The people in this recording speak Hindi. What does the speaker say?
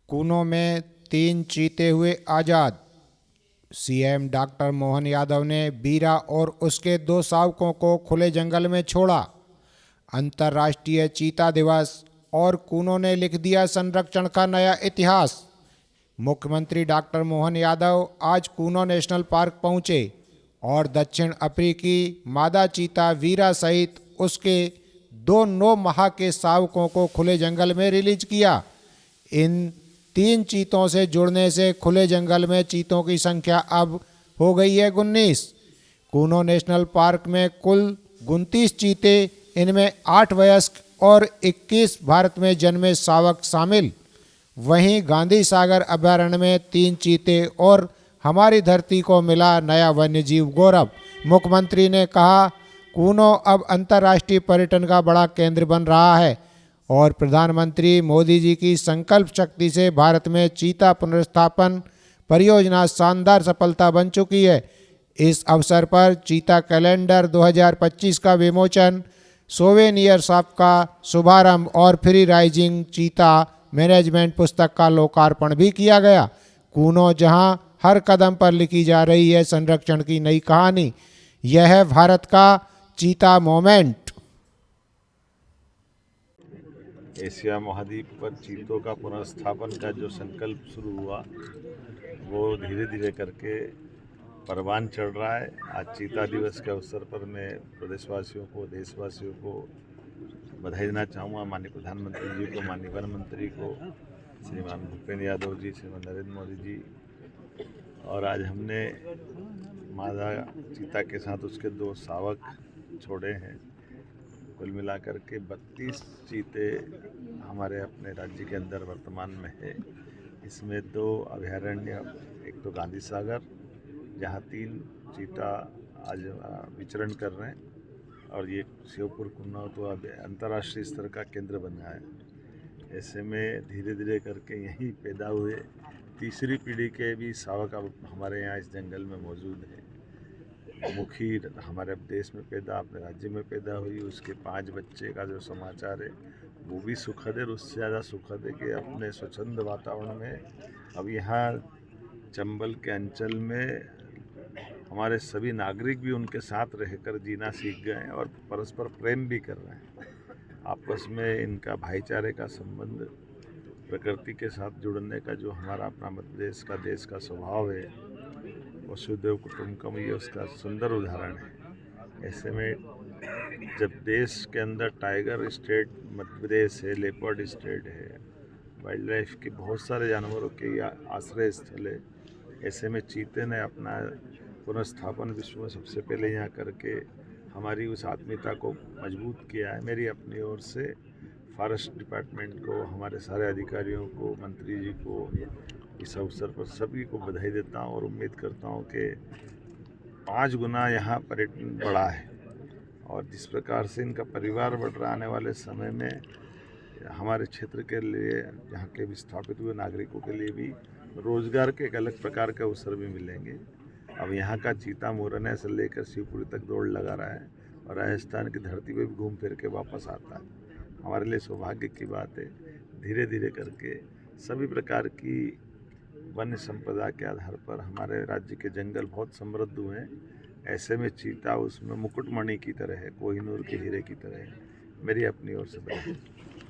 कूनो में 3 चीते हुए आज़ाद। सीएम डॉक्टर मोहन यादव ने बीरा और उसके 2 शावकों को खुले जंगल में छोड़ा। अंतर्राष्ट्रीय चीता दिवस और कूनो ने लिख दिया संरक्षण का नया इतिहास। मुख्यमंत्री डॉक्टर मोहन यादव आज कूनो नेशनल पार्क पहुंचे और दक्षिण अफ्रीकी मादा चीता वीरा सहित उसके 2 9 माह के शावकों को खुले जंगल में रिलीज किया। इन 3 चीतों से जुड़ने से खुले जंगल में चीतों की संख्या अब हो गई है 19। कूनो नेशनल पार्क में कुल 29 चीते, इनमें 8 वयस्क और 21 भारत में जन्मे शावक शामिल। वहीं गांधी सागर अभयारण्य में 3 चीते और हमारी धरती को मिला नया वन्यजीव गौरव। मुख्यमंत्री ने कहा, कूनो अब अंतर्राष्ट्रीय पर्यटन का बड़ा केंद्र बन रहा है और प्रधानमंत्री मोदी जी की संकल्प शक्ति से भारत में चीता पुनर्स्थापन परियोजना शानदार सफलता बन चुकी है। इस अवसर पर चीता कैलेंडर 2025 का विमोचन, सोवेनियर शॉप का शुभारंभ और फ्री राइजिंग चीता मैनेजमेंट पुस्तक का लोकार्पण भी किया गया। कूनो जहां हर कदम पर लिखी जा रही है संरक्षण की नई कहानी। यह है भारत का चीता मोमेंट। एशिया महाद्वीप पर चीतों का पुनर्स्थापन का जो संकल्प शुरू हुआ वो धीरे धीरे करके परवान चढ़ रहा है। आज चीता दिवस के अवसर पर मैं प्रदेशवासियों को, देशवासियों को बधाई देना चाहूँगा। माननीय प्रधानमंत्री जी को, माननीय वन मंत्री को, श्रीमान भूपेंद्र यादव जी, श्रीमान नरेंद्र मोदी जी। और आज हमने मादा चीता के साथ उसके 2 शावक छोड़े हैं। कुल मिलाकर के 32 चीते हमारे अपने राज्य के अंदर वर्तमान में है। इसमें 2 अभयारण्य, एक तो गांधी सागर जहाँ 3 चीता आज विचरण कर रहे हैं, और ये श्योपुर कूनो तो अब अंतर्राष्ट्रीय स्तर का केंद्र बन रहा है। ऐसे में धीरे धीरे करके यहीं पैदा हुए तीसरी पीढ़ी के भी शावक अब हमारे यहाँ इस जंगल में मौजूद है। मुखी हमारे देश में पैदा, अपने राज्य में पैदा हुई, उसके 5 बच्चे का जो समाचार है वो भी सुखद है। और उससे ज़्यादा सुखद है कि अपने स्वच्छंद वातावरण में अब यहाँ चंबल के अंचल में हमारे सभी नागरिक भी उनके साथ रहकर जीना सीख गए हैं और परस्पर प्रेम भी कर रहे हैं। आपस में इनका भाईचारे का संबंध, प्रकृति के साथ जुड़ने का जो हमारा अपना मध्य देश का स्वभाव है, वसुधैव कुटुंबकम, ये उसका सुंदर उदाहरण है। ऐसे में जब देश के अंदर टाइगर स्टेट मध्य प्रदेश है, लेपर्ड स्टेट है, वाइल्ड लाइफ के बहुत सारे जानवरों के आश्रय स्थल है, ऐसे में चीते ने अपना पुनर्स्थापन विश्व में सबसे पहले यहाँ करके हमारी उस आत्मीयता को मजबूत किया है। मेरी अपनी ओर से फॉरेस्ट डिपार्टमेंट को, हमारे सारे अधिकारियों को, मंत्री जी को इस अवसर पर सभी को बधाई देता हूँ और उम्मीद करता हूँ कि 5 गुना यहाँ पर्यटन बढ़ा है। और जिस प्रकार से इनका परिवार बढ़ रहा, आने वाले समय में हमारे क्षेत्र के लिए, यहाँ के विस्थापित हुए नागरिकों के लिए भी रोजगार के एक अलग प्रकार के अवसर भी मिलेंगे। अब यहाँ का चीता मुरैना से लेकर शिवपुरी तक दौड़ लगा रहा है और राजस्थान की धरती पर भी घूम फिर के वापस आता है। हमारे लिए सौभाग्य की बात है। धीरे धीरे करके सभी प्रकार की वन्य संपदा के आधार पर हमारे राज्य के जंगल बहुत समृद्ध हुए हैं। ऐसे में चीता उसमें मुकुटमणि की तरह है, कोहिनूर के हीरे की तरह है। मेरी अपनी ओर से बधाई।